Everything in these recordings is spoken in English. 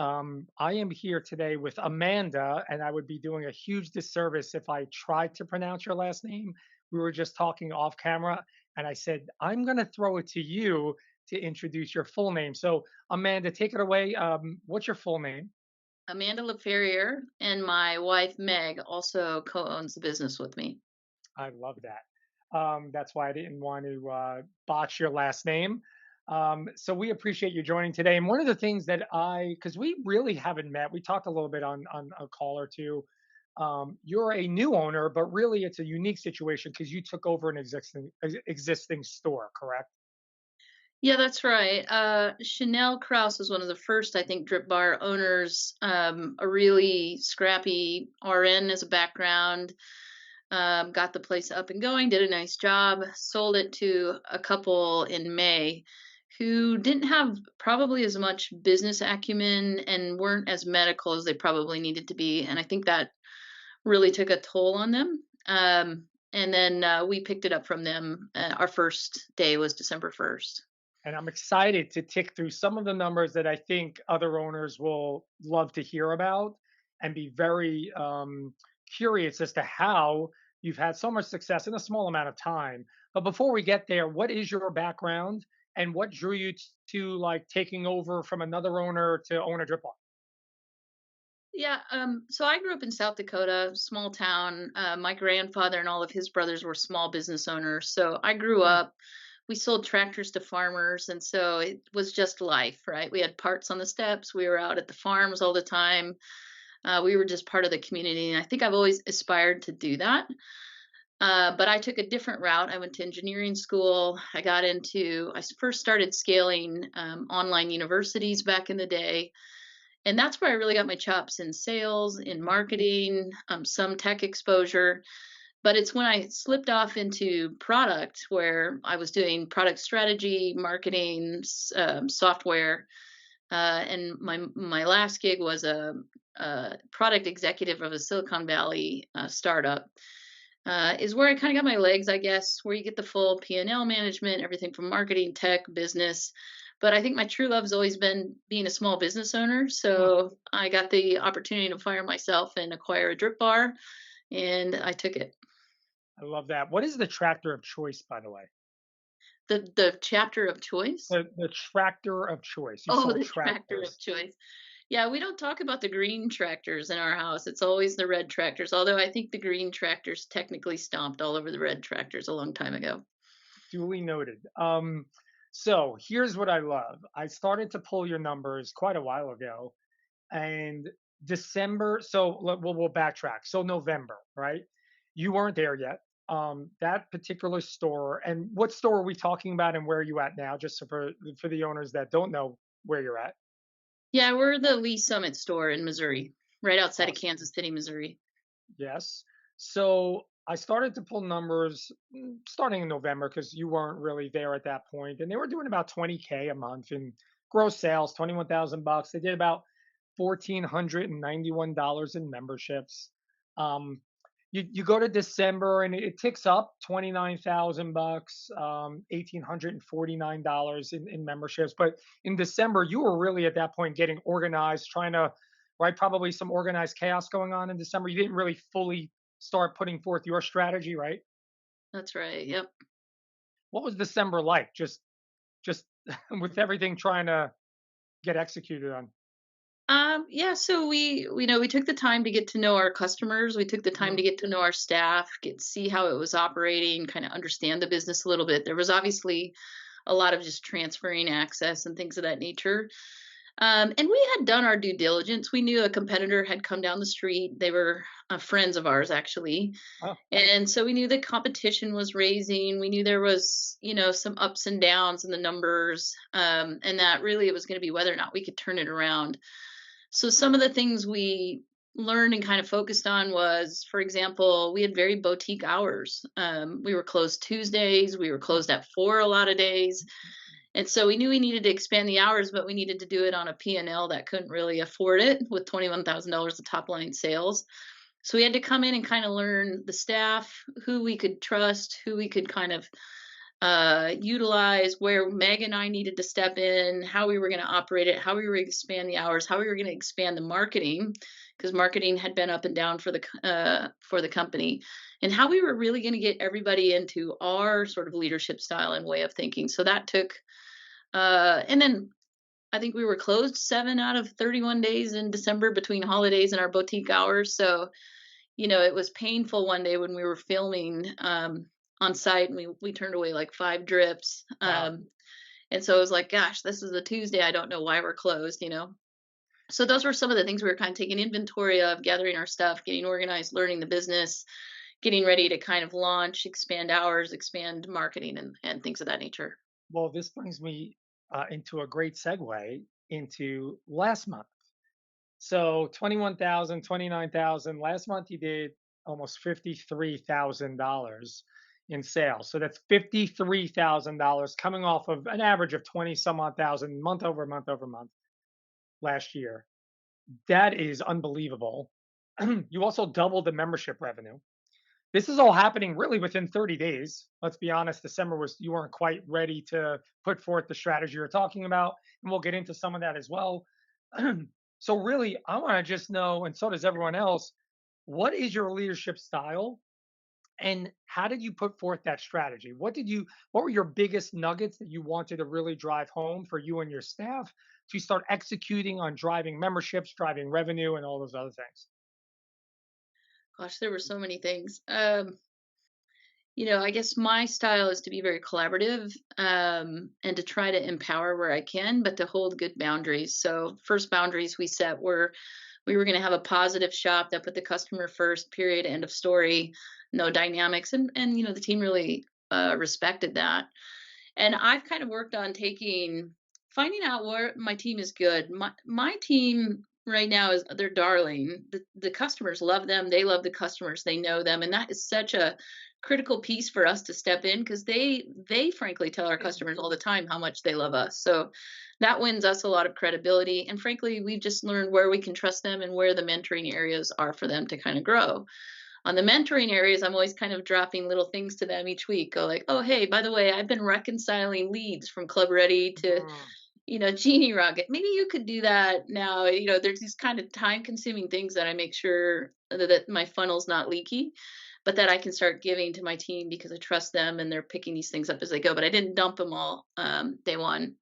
I am here today with Amanda, and I would be doing a huge disservice if I tried to pronounce your last name. We were just talking off camera, and I said, I'm going to throw it to you to introduce your full name. So, Amanda, take it away. What's your full name? Amanda LaFerriere and my wife Meg also co-owns the business with me. I love that. That's why I didn't want to botch your last name. So we appreciate you joining today. And one of the things that because we really haven't met, we talked a little bit on a call or two. You're a new owner, but really it's a unique situation because you took over an existing store, correct? Yeah, that's right. Chanel Kraus was one of the first, I think, Drip Bar owners. A really scrappy RN as a background. Got the place up and going, did a nice job, sold it to a couple in May who didn't have probably as much business acumen and weren't as medical as they probably needed to be. And I think that really took a toll on them. And then we picked it up from them. Our first day was December 1st. And I'm excited to tick through some of the numbers that I think other owners will love to hear about and be very curious as to how you've had so much success in a small amount of time. But before we get there, what is your background and what drew you to like taking over from another owner to own a drip off? Yeah, so I grew up in South Dakota, small town. My grandfather and all of his brothers were small business owners. So I grew Mm, up, we sold tractors to farmers. And so it was just life, right? We had parts on the steps. We were out at the farms all the time. We were just part of the community. And I think I've always aspired to do that. But I took a different route. I went to engineering school. I first started scaling online universities back in the day. And that's where I really got my chops in sales, in marketing, some tech exposure. But it's when I slipped off into product where I was doing product strategy, marketing, software, and my last gig was a product executive of a Silicon Valley startup. Is where I kind of got my legs, I guess, where you get the full P&L management, everything from marketing, tech, business. But I think my true love has always been being a small business owner. mm, So I got the opportunity to fire myself and acquire a drip bar, and I took it. I love that. What is the tractor of choice, by the way? The chapter of choice. The tractor of choice. You Oh, sold the tractor of tractors. choice. Yeah, we don't talk about the green tractors in our house. It's always the red tractors. Although I think the green tractors technically stomped all over the red tractors a long time ago. Duly noted. So here's what I love. I started to pull your numbers quite a while ago, and December. So we'll backtrack. So November, right? You weren't there yet. That particular store, and what store are we talking about, and where are you at now? Just so for the owners that don't know where you're at. Yeah, we're the Lee Summit store in Missouri, right outside of Awesome. Kansas City, Missouri. Yes. So I started to pull numbers starting in November because you weren't really there at that point, and they were doing about 20K a month in gross sales, 21,000 bucks. They did about $1,491 in memberships. Um, you go to December and it ticks up 29,000 bucks, $1,849 in memberships. But in December, you were really at that point getting organized, trying to right? Probably some organized chaos going on in December. You didn't really fully start putting forth your strategy, right? That's right. Yep. What was December like? Just with everything trying to get executed on. Yeah, so we took the time to get to know our customers. We took the time to Mm, get to know our staff, get see how it was operating, kind of understand the business a little bit. There was obviously a lot of just transferring access and things of that nature. And we had done our due diligence. We knew a competitor had come down the street. They were friends of ours, actually. oh, And so we knew the competition was raising. We knew there was, some ups and downs in the numbers, and that really it was going to be whether or not we could turn it around. So some of the things we learned and kind of focused on was, for example, we had very boutique hours. We were closed Tuesdays. We were mm, closed at 4 a lot of days. And so we knew we needed to expand the hours, but we needed to do it on a P&L that couldn't really afford it with $21,000 of top line sales. So we had to come in and kind of learn the staff, who we could trust, who we could kind of utilize, where Meg and I needed to step in, how we were going to operate it, how we were going to expand the hours, how we were going to expand the marketing, because marketing had been up and down for the company, and how we were really going to get everybody into our sort of leadership style and way of thinking. So that took, and then I think we were closed 7 out of 31 days in December between holidays and our boutique hours. So it was painful one day when we were filming on site, and we turned away like 5 drips. Wow. And so it was like, gosh, this is a Tuesday. I don't know why we're closed. So those were some of the things we were kind of taking inventory of, gathering our stuff, getting organized, learning the business, getting ready to kind of launch, expand hours, expand marketing, and things of that nature. Well, this brings me into a great segue into last month. So 21,000, 29,000. Last month you did almost $53,000 in sales. So that's $53,000 coming off of an average of 20 some odd thousand month over month over month last year. That is unbelievable. You also doubled the membership revenue. This is all happening really within 30 days. Let's be honest, December was you weren't quite ready to put forth the strategy you're talking about, and we'll get into some of that as well. So really, I want to just know, and so does everyone else, what is your leadership style, and how did you put forth that strategy? What were your biggest nuggets that you wanted to really drive home for you and your staff to start executing on driving memberships, driving revenue, and all those other things? Gosh, there were so many things. I guess my style is to be very collaborative, and to try to empower where I can, but to hold good boundaries. So, first boundaries we set were we were going to have a positive shop that put the customer first, period, end of story, no dynamics. And the team really respected that. And I've kind of worked on finding out where my team is good. My team right now is they're darling. The customers love them. They love the customers. They know them, and that is such a critical piece for us to step in, because they frankly tell our customers all the time how much they love us. So that wins us a lot of credibility. And frankly, we've just learned where we can trust them and where the mentoring areas are for them to kind of grow. On the mentoring areas, I'm always kind of dropping little things to them each week. Go like, oh, hey, by the way, I've been reconciling leads from Club Ready to, Mm. Genie Rocket. Maybe you could do that now. There's these kind of time consuming things that I make sure that my funnel's not leaky, but that I can start giving to my team because I trust them and they're picking these things up as they go. But I didn't dump them all day one.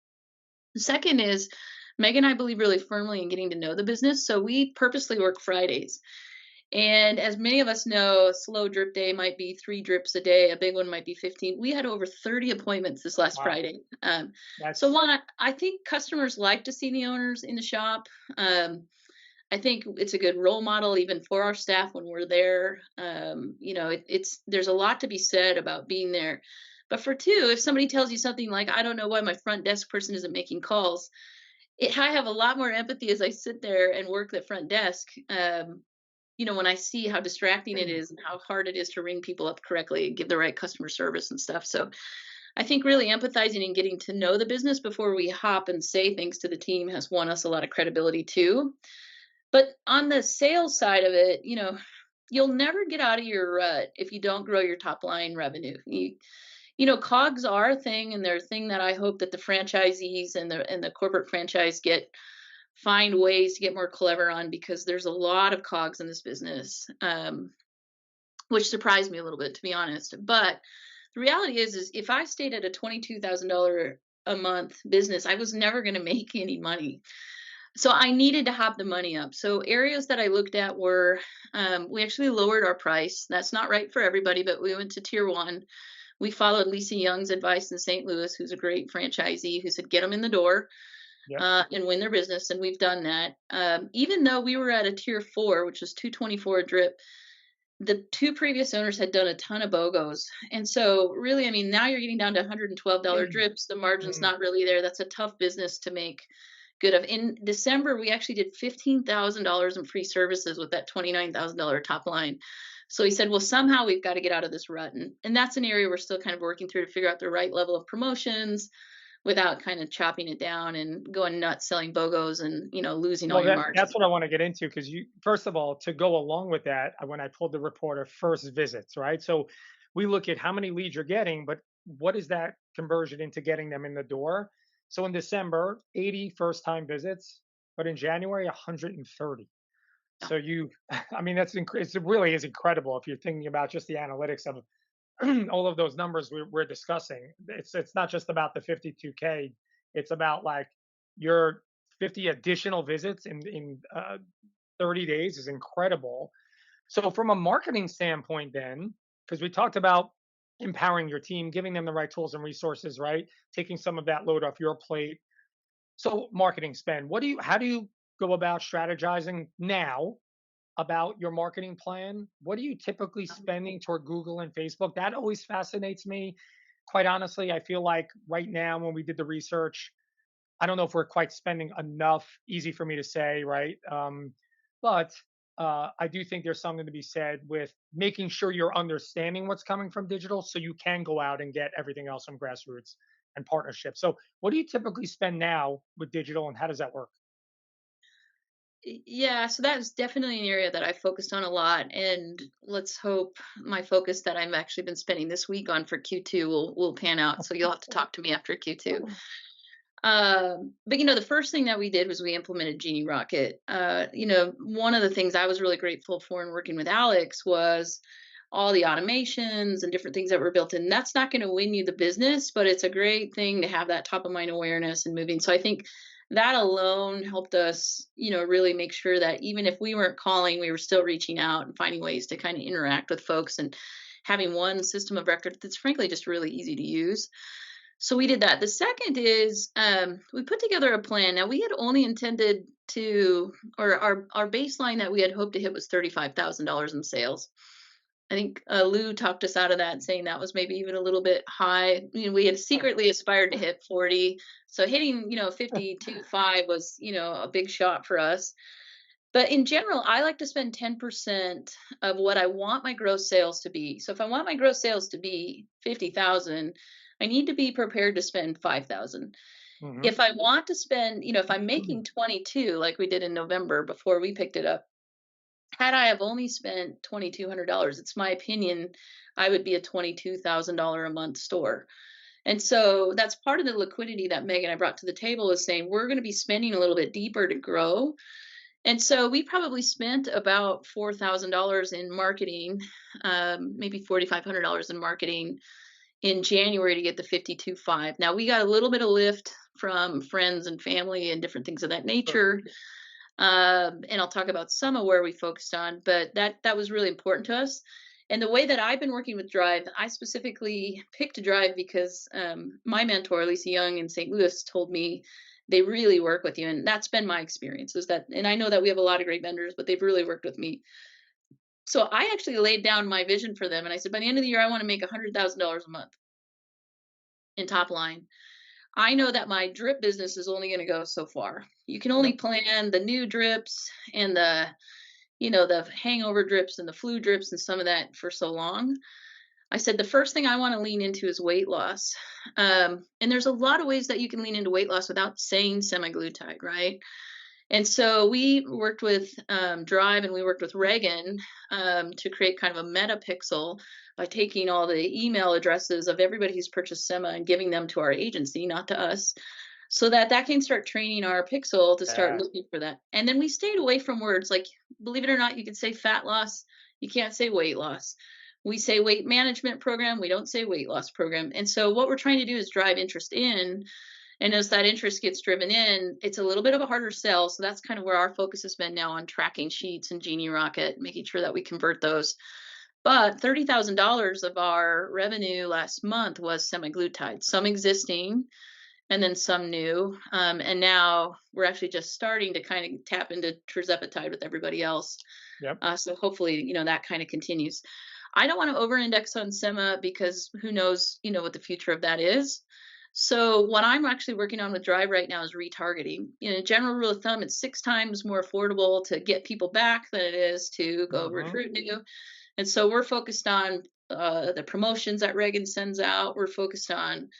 The second is Meg and I believe really firmly in getting to know the business. So we purposely work Fridays. And as many of us know, a slow drip day might be 3 drips a day. A big one might be 15. We had over 30 appointments this last Wow, Friday. So that's one, I think customers like to see the owners in the shop. I think it's a good role model even for our staff when we're there. It's there's a lot to be said about being there. But for two, if somebody tells you something like, I don't know why my front desk person isn't making calls, I have a lot more empathy as I sit there and work the front desk. When I see how distracting it is and how hard it is to ring people up correctly and give the right customer service and stuff. So I think really empathizing and getting to know the business before we hop and say things to the team has won us a lot of credibility too. But on the sales side of it, you'll never get out of your rut if you don't grow your top line revenue. COGS are a thing, and they're a thing that I hope that the franchisees and the corporate franchise find ways to get more clever on, because there's a lot of cogs in this business, which surprised me a little bit, to be honest. But the reality is if I stayed at a $22,000 a month business, I was never going to make any money. So I needed to have the money up. So areas that I looked at were, we actually lowered our price. That's not right for everybody, but we went to tier one. We followed Lisa Young's advice in St. Louis, who's a great franchisee, who said, get them in the door yep. and win their business. And we've done that. Even though we were at a tier four, which was 224 a drip, the two previous owners had done a ton of BOGOs. And so really, I mean, now you're getting down to $112 drips. The margin's Mm. not really there. That's a tough business to make good of. In December, we actually did $15,000 in free services with that $29,000 top line. So he said, well, somehow we've got to get out of this rut. And that's an area we're still kind of working through to figure out the right level of promotions without kind of chopping it down and going nuts selling BOGOs and, losing all Well, your that's margin. what I want to get into because you, first of all, to go along with that, when I told the reporter first visits, right? So we look at how many leads you're getting, but what is that conversion into getting them in the door? So in December, 80 first time visits, but in January, 130. Yeah. So I mean, it really is incredible if you're thinking about just the analytics of all of those numbers we're discussing. It's not just about the 52K. It's about like your 50 additional visits in 30 days is incredible. So from a marketing standpoint, then, because we talked about empowering your team, giving them the right tools and resources, right? Taking some of that load off your plate. So marketing spend. How do you go about strategizing now about your marketing plan? What are you typically spending toward Google and Facebook? That always fascinates me. Quite honestly, I feel like right now when we did the research, I don't know if we're quite spending enough. Easy for me to say, right? But I do think there's something to be said with making sure you're understanding what's coming from digital, so you can go out and get everything else from grassroots and partnerships. So, what do you typically spend now with digital, and how does that work? Yeah, so that's definitely an area that I focused on a lot, and let's hope my focus that I'm actually been spending this week on for Q2 will pan out. So you'll have to talk to me after Q2. But the first thing that we did was we implemented Genie Rocket. One of the things I was really grateful for in working with Alex was all the automations and different things that were built in. That's not going to win you the business, but it's a great thing to have that top of mind awareness and moving. So I think that alone helped us, really make sure that even if we weren't calling, we were still reaching out and finding ways to kind of interact with folks and having one system of record that's frankly just really easy to use. So we did that. The second is we put together a plan. Now we had only intended to, or our baseline that we had hoped to hit was $35,000 in sales. I think Lou talked us out of that, saying that was maybe even a little bit high. We had secretly aspired to hit 40, so hitting 52.5 was a big shot for us. But in general, I like to spend 10% of what I want my gross sales to be. So if I want my gross sales to be 50,000, I need to be prepared to spend 5,000. Hmm. If I want to spend, if I'm making 22 like we did in November before we picked it up, had I have only spent $2,200, it's my opinion I would be a $22,000 a month store. And so that's part of the liquidity that Meg and I brought to the table is saying we're going to be spending a little bit deeper to grow. And so we probably spent about $4,000 in marketing, maybe $4,500 in marketing in January to get the 52.5. Now we got a little bit of lift from friends and family and different things of that Sure. nature. And I'll talk about some of where we focused on, but that was really important to us. And the way that I've been working with Drive, I specifically picked Drive because my mentor, Lisa Young in St. Louis, told me they really work with you. And that's been my experience is that, and I know that we have a lot of great vendors, but they've really worked with me. So I actually laid down my vision for them. And I said, by the end of the year, I want to make $100,000 a month in top line. I know that my drip business is only going to go so far. You can only Yep. plan the new drips and the hangover drips and the flu drips and some of that for so long. I said the first thing I want to lean into is weight loss. And there's a lot of ways that you can lean into weight loss without saying semaglutide, right? And so we worked with Drive and we worked with Reagan to create kind of a meta pixel by taking all the email addresses of everybody who's purchased Sema and giving them to our agency, not to us, so that can start training our pixel to start Yeah. looking for that. And then we stayed away from words like, believe it or not, you can say fat loss, you can't say weight loss. We say weight management program, we don't say weight loss program. And so what we're trying to do is drive interest in. And as that interest gets driven in, it's a little bit of a harder sell. So that's kind of where our focus has been now on tracking sheets and Genie Rocket, making sure that we convert those. But $30,000 of our revenue last month was semaglutide, some existing and then some new. And now we're actually just starting to kind of tap into tirzepatide with everybody else. Yep. So hopefully, that kind of continues. I don't want to over index on SEMA because who knows, what the future of that is. So what I'm actually working on with Drive right now is retargeting. In a general rule of thumb, it's 6 times more affordable to get people back than it is to go Hmm. recruit new. And so we're focused on the promotions that Reagan sends out. We're focused on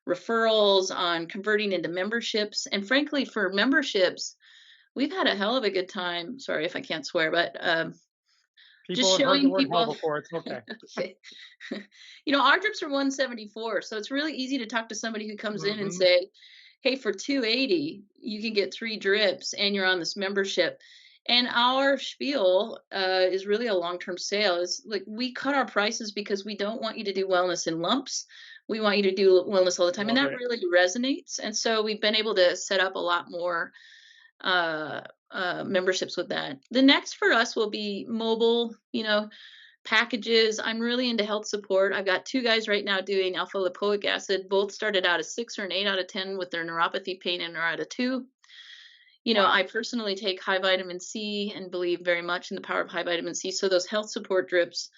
referrals, on converting into memberships. And frankly, for memberships, we've had a hell of a good time. Sorry if I can't swear, but People Just have heard the showing word hell people. before. It's okay. Okay. Our drips are 174, so it's really easy to talk to somebody who comes in and Hmm. say, "Hey, for 280, you can get 3 drips and you're on this membership." And our spiel is really a long-term sale. It's like we cut our prices because we don't want you to do wellness in lumps. We want you to do wellness all the time, and Love that it. really resonates. And so we've been able to set up a lot more uh, memberships with that. The next for us will be mobile, packages. I'm really into health support. I've got 2 guys right now doing alpha lipoic acid. Both started out as 6 or an 8 out of 10 with their neuropathy pain and are at a 2. Wow. I personally take high vitamin C and believe very much in the power of high vitamin C. So those health support drips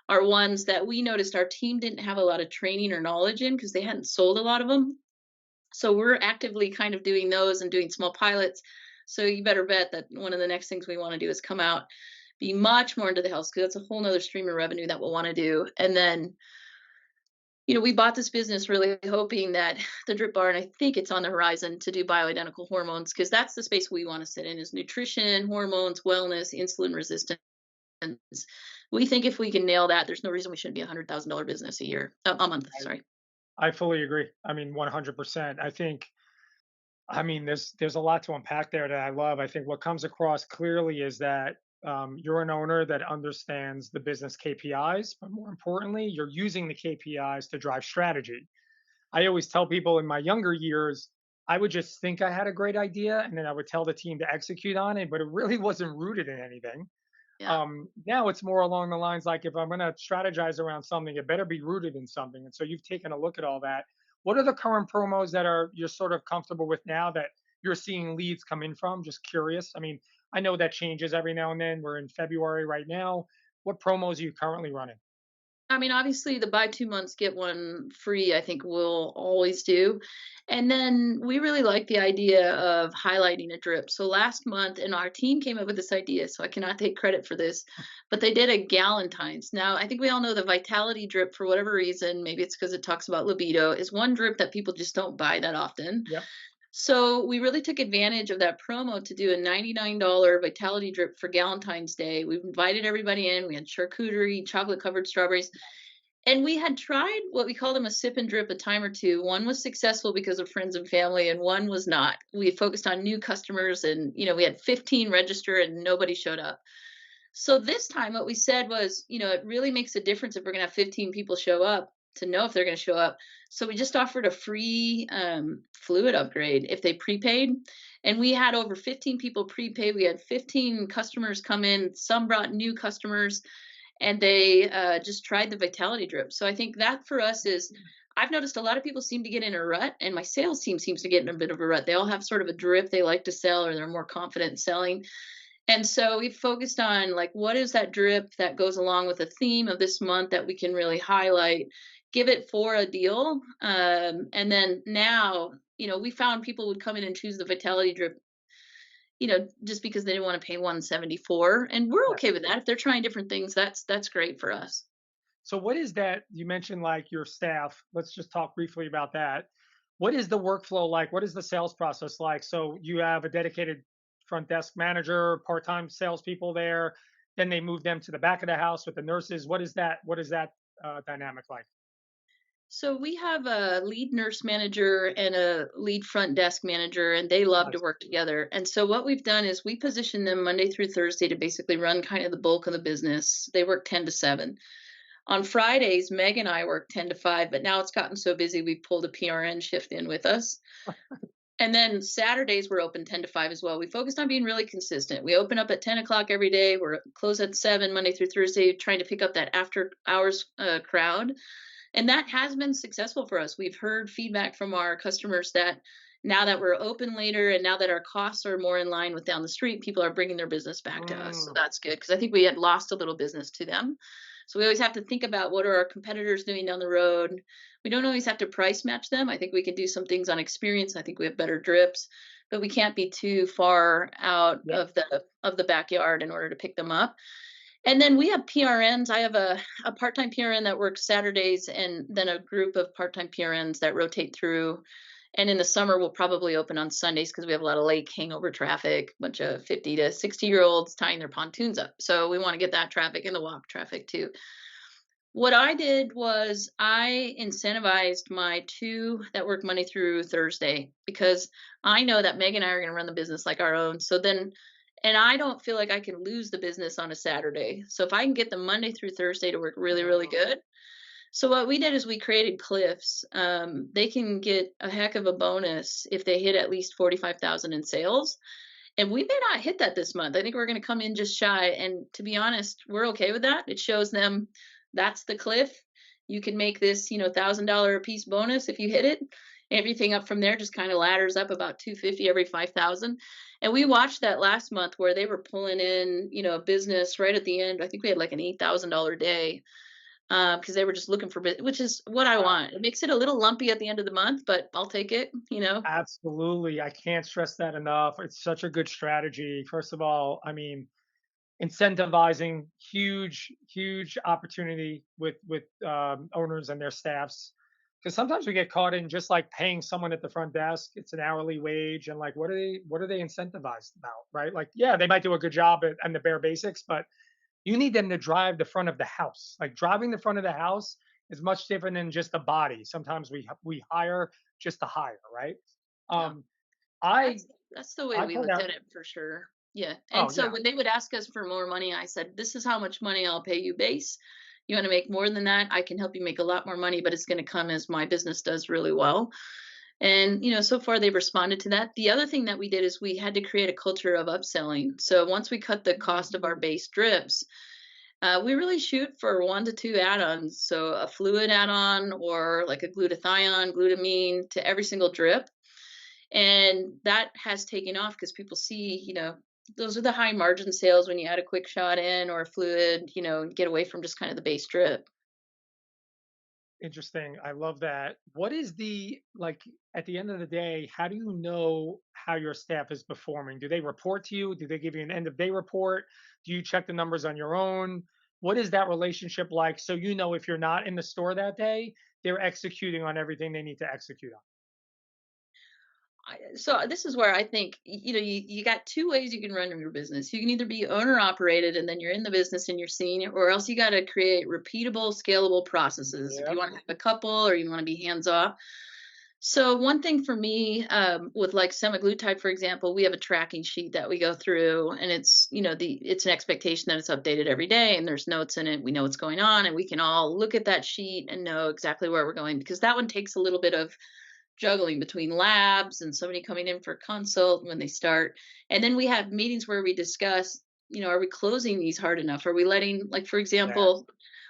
are ones that we noticed our team didn't have a lot of training or knowledge in because they hadn't sold a lot of them. So we're actively kind of doing those and doing small pilots. So you better bet that one of the next things we want to do is come out, be much more into the health, because that's a whole nother stream of revenue that we'll want to do. And then, we bought this business really hoping that the drip bar, and I think it's on the horizon to do bioidentical hormones, because that's the space we want to sit in is nutrition, hormones, wellness, insulin resistance. We think if we can nail that, there's no reason we shouldn't be $100,000 business a year, a month. Sorry. I fully agree. I mean, 100%. There's a lot to unpack there that I love. I think what comes across clearly is that you're an owner that understands the business KPIs, but more importantly, you're using the KPIs to drive strategy. I always tell people in my younger years, I would just think I had a great idea and then I would tell the team to execute on it, but it really wasn't rooted in anything. Yeah. Now it's more along the lines like if I'm going to strategize around something, it better be rooted in something. And so you've taken a look at all that. What are the current promos that are you're sort of comfortable with now that you're seeing leads come in from? Just curious. I mean, I know that changes every now and then. We're in February right now. What promos are you currently running? I mean, obviously, the buy 2 months, get 1 free, I think we'll always do. And then we really like the idea of highlighting a drip. So last month, and our team came up with this idea, so I cannot take credit for this, but they did a Galentine's. Now, I think we all know the Vitality drip, for whatever reason, maybe it's because it talks about libido, is one drip that people just don't buy that often. Yep. So we really took advantage of that promo to do a $99 Vitality drip for Galentine's Day. We invited everybody in. We had charcuterie, chocolate covered strawberries, and we had tried what we called them a sip and drip a time or two. One was successful because of friends and family, and one was not. We focused on new customers, and we had 15 register, and nobody showed up. So this time, what we said was, it really makes a difference if we're going to have 15 people show up to know if they're going to show up. So we just offered a free fluid upgrade if they prepaid. And we had over 15 people prepay. We had 15 customers come in. Some brought new customers, and they just tried the Vitality drip. So I think that for us is, I've noticed a lot of people seem to get in a rut, and my sales team seems to get in a bit of a rut. They all have sort of a drip they like to sell, or they're more confident in selling. And so we focused on, like, what is that drip that goes along with the theme of this month that we can really highlight, give it for a deal. And then now, we found people would come in and choose the Vitality drip, just because they didn't want to pay 174. And we're okay with that. If they're trying different things, that's great for us. So what is that? You mentioned like your staff. Let's just talk briefly about that. What is the workflow like? What is the sales process like? So you have a dedicated front desk manager, part-time salespeople there. Then they move them to the back of the house with the nurses. What is that? What is that dynamic like? So we have a lead nurse manager and a lead front desk manager, and they love to Nice. work together. And so what we've done is we position them Monday through Thursday to basically run kind of the bulk of the business. They work 10 to 7. On Fridays, Meg and I work 10 to 5, but now it's gotten so busy we've pulled a PRN shift in with us. And then Saturdays we're open 10 to 5 as well. We focused on being really consistent. We open up at 10 o'clock every day. We're closed at 7 Monday through Thursday, trying to pick up that after hours crowd. And that has been successful for us. We've heard feedback from our customers that now that we're open later and now that our costs are more in line with down the street, people are bringing their business back to us. So Mm, that's good, because I think we had lost a little business to them. So we always have to think about what are our competitors doing down the road. We don't always have to price match them. I think we can do some things on experience. I think we have better drips, but we can't be too far out yep. of the backyard in order to pick them up. And then we have PRNs. I have a part-time PRN that works Saturdays, and then a group of part-time PRNs that rotate through. And in the summer, we'll probably open on Sundays because we have a lot of lake hangover traffic, bunch of 50 to 60-year-olds tying their pontoons up. So we want to get that traffic and the walk traffic too. What I did was I incentivized my two that work Monday through Thursday because I know that Meg and I are going to run the business like our own. So then, and I don't feel like I can lose the business on a Saturday. So if I can get them Monday through Thursday to work really, really good. So what we did is we created cliffs. They can get a heck of a bonus if they hit at least 45,000 in sales. And we may not hit that this month. I think we're going to come in just shy. And to be honest, we're okay with that. It shows them that's the cliff. You can make this, $1,000 a piece bonus if you hit it. Everything up from there just kind of ladders up about 250 every 5,000. And we watched that last month where they were pulling in, a business right at the end. I think we had like an $8,000 day because they were just looking for, which is what I Wow. want. It makes it a little lumpy at the end of the month, but I'll take it. Absolutely. I can't stress that enough. It's such a good strategy. First of all, I mean, incentivizing huge opportunity with owners and their staffs, because sometimes we get caught in just like paying someone at the front desk. It's an hourly wage, and like what are they incentivized about, right? Like, yeah, they might do a good job and the bare basics, but you need them to drive the front of the house. Like, driving the front of the house is much different than just the body. Sometimes we hire just to hire, right? Yeah. um i That's the way i we point looked out. at it for sure. Yeah. Oh And so yeah. when they would ask us for more money, I said, "This is how much money I'll pay you base. You want to make more than that? I can help you make a lot more money, but it's going to come as my business does really well." And so far they've responded to that. The other thing that we did is we had to create a culture of upselling. So once we cut the cost of our base drips, we really shoot for 1 to 2 add-ons. So a fluid add-on or like a glutathione, glutamine to every single drip, and that has taken off because people see, those are the high margin sales when you add a quick shot in or a fluid, and get away from just kind of the base drip. Interesting. I love that. What is the like at the end of the day, how do you know how your staff is performing? Do they report to you? Do they give you an end of day report? Do you check the numbers on your own? What is that relationship like, so you know if you're not in the store that day, they're executing on everything they need to execute on? So this is where I think you got two ways you can run your business. You can either be owner operated and then you're in the business and you're seeing it, or else you got to create repeatable, scalable processes. If you Yep. want to have a couple or you want to be hands off. So one thing for me, with like semaglutide, for example, we have a tracking sheet that we go through, and it's an expectation that it's updated every day, and there's notes in it. We know what's going on, and we can all look at that sheet and know exactly where we're going, because that one takes a little bit of juggling between labs and somebody coming in for a consult when they start. And then we have meetings where we discuss, are we closing these hard enough? Are we letting, like, for Yeah. example,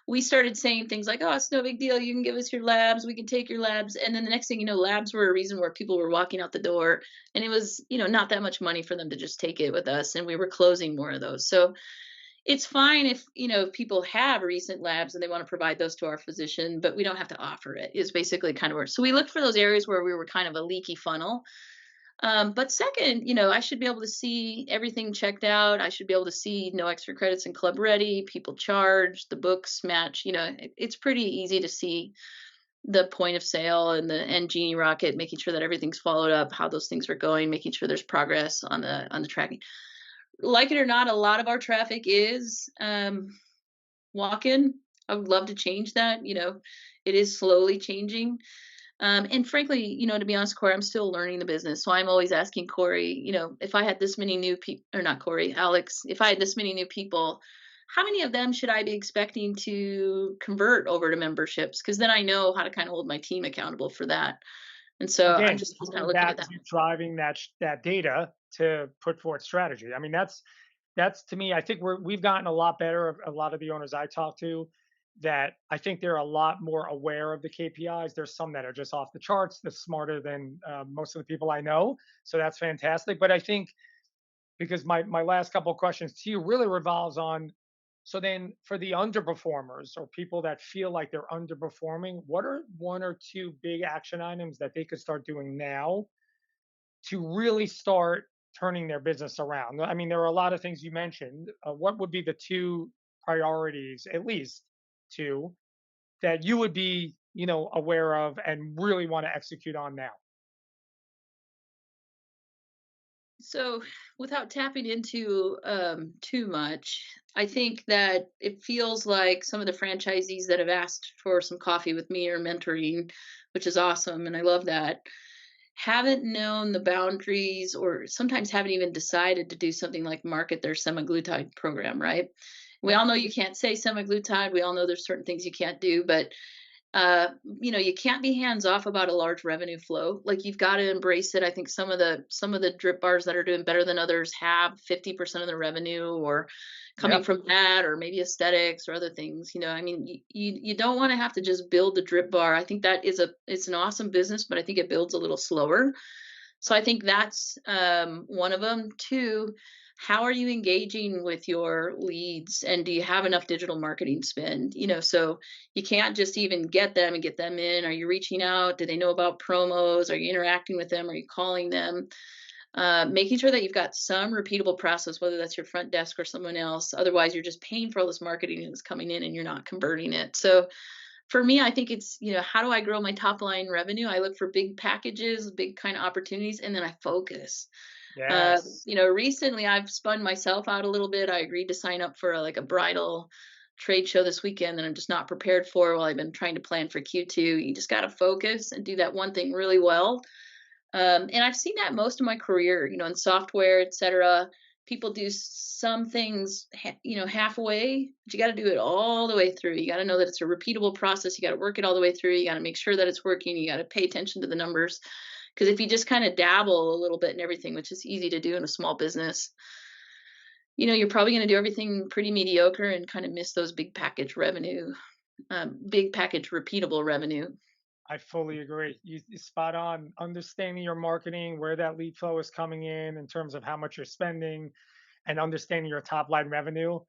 we started saying things like, "Oh, it's no big deal. You can give us your labs. We can take your labs." And then the next thing you know, labs were a reason where people were walking out the door. And it was, not that much money for them to just take it with us. And we were closing more of those. So it's fine if, if people have recent labs and they want to provide those to our physician, but we don't have to offer it, is basically kind of where. So we looked for those areas where we were kind of a leaky funnel. But second, I should be able to see everything checked out. I should be able to see no extra credits in Club Ready, people charged, the books match. It's pretty easy to see the point of sale and Genie Rocket, making sure that everything's followed up, how those things are going, making sure there's progress on the tracking. Like it or not, a lot of our traffic is walk-in. I would love to change that. It is slowly changing. And frankly, to be honest, Corey, I'm still learning the business. So I'm always asking Corey, if I had this many new people, or not Corey, Alex, if I had this many new people, how many of them should I be expecting to convert over to memberships? Because then I know how to kind of hold my team accountable for that. And so I'm Again, just kind going of looking at back that. to driving that data to put forth strategy. I mean, that's to me. I think we've gotten a lot better. A lot of the owners I talk to, that I think they're a lot more aware of the KPIs. There's some that are just off the charts. They're smarter than most of the people I know, so that's fantastic. But I think, because my last couple of questions to you really revolves on, so then for the underperformers or people that feel like they're underperforming, what are one or two big action items that they could start doing now to really start turning their business around? I mean, there are a lot of things you mentioned. What would be the two priorities, at least two, that you would be, aware of and really want to execute on now? So, without tapping into too much, I think that it feels like some of the franchisees that have asked for some coffee with me or mentoring, which is awesome, and I love that, haven't known the boundaries or sometimes haven't even decided to do something like market their semaglutide program, right? We Yep. all know you can't say semaglutide. We all know there's certain things you can't do, but you can't be hands off about a large revenue flow. Like you've got to embrace it. I think some of the drip bars that are doing better than others have 50% of the revenue or coming Yep. from that or maybe aesthetics or other things. I mean, you don't want to have to just build the drip bar. I think that it's an awesome business, but I think it builds a little slower. So I think that's one of them. Two, how are you engaging with your leads, and do you have enough digital marketing spend? So you can't just even get them and get them in. Are you reaching out? Do they know about promos? Are you interacting with them? Are you calling them? Making sure that you've got some repeatable process, whether that's your front desk or someone else. Otherwise, you're just paying for all this marketing that's coming in and you're not converting it. So for me, I think it's, how do I grow my top line revenue? I look for big packages, big kind of opportunities, and then I focus. Yes. Recently I've spun myself out a little bit. I agreed to sign up for like a bridal trade show this weekend that I'm just not prepared for while I've been trying to plan for Q2. You just got to focus and do that one thing really well. And I've seen that most of my career, in software, et cetera. People do some things, halfway, but you got to do it all the way through. You got to know that it's a repeatable process. You got to work it all the way through. You got to make sure that it's working. You got to pay attention to the numbers. Because if you just kind of dabble a little bit in everything, which is easy to do in a small business, you're probably going to do everything pretty mediocre and kind of miss those big package revenue, big package repeatable revenue. I fully agree. You spot on. Understanding your marketing, where that lead flow is coming in terms of how much you're spending, and understanding your top line revenue.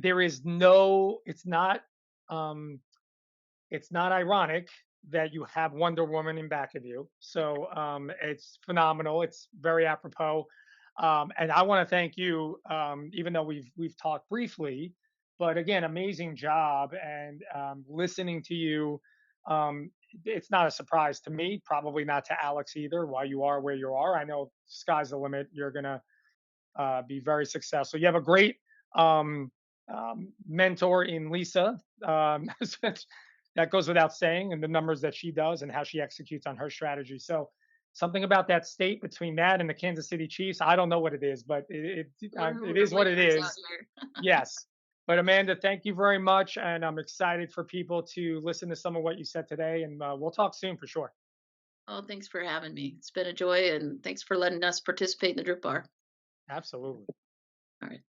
There is no. Um, it's not ironic that you have Wonder Woman in back of you. So it's phenomenal. It's very apropos. And I want to thank you, even though we've talked briefly, but again, amazing job. And listening to you, it's not a surprise to me. Probably not to Alex either. Why you are where you are. I know sky's the limit. You're gonna be very successful. You have a great um, mentor in Lisa. That goes without saying, and the numbers that she does and how she executes on her strategy. So, something about that state between that and the Kansas City Chiefs, I don't know what it is, but it We're is what it winners out is. here. Yes. But Amanda, thank you very much, and I'm excited for people to listen to some of what you said today, and we'll talk soon for sure. Oh, thanks for having me. It's been a joy, and thanks for letting us participate in the drip bar. Absolutely. All right.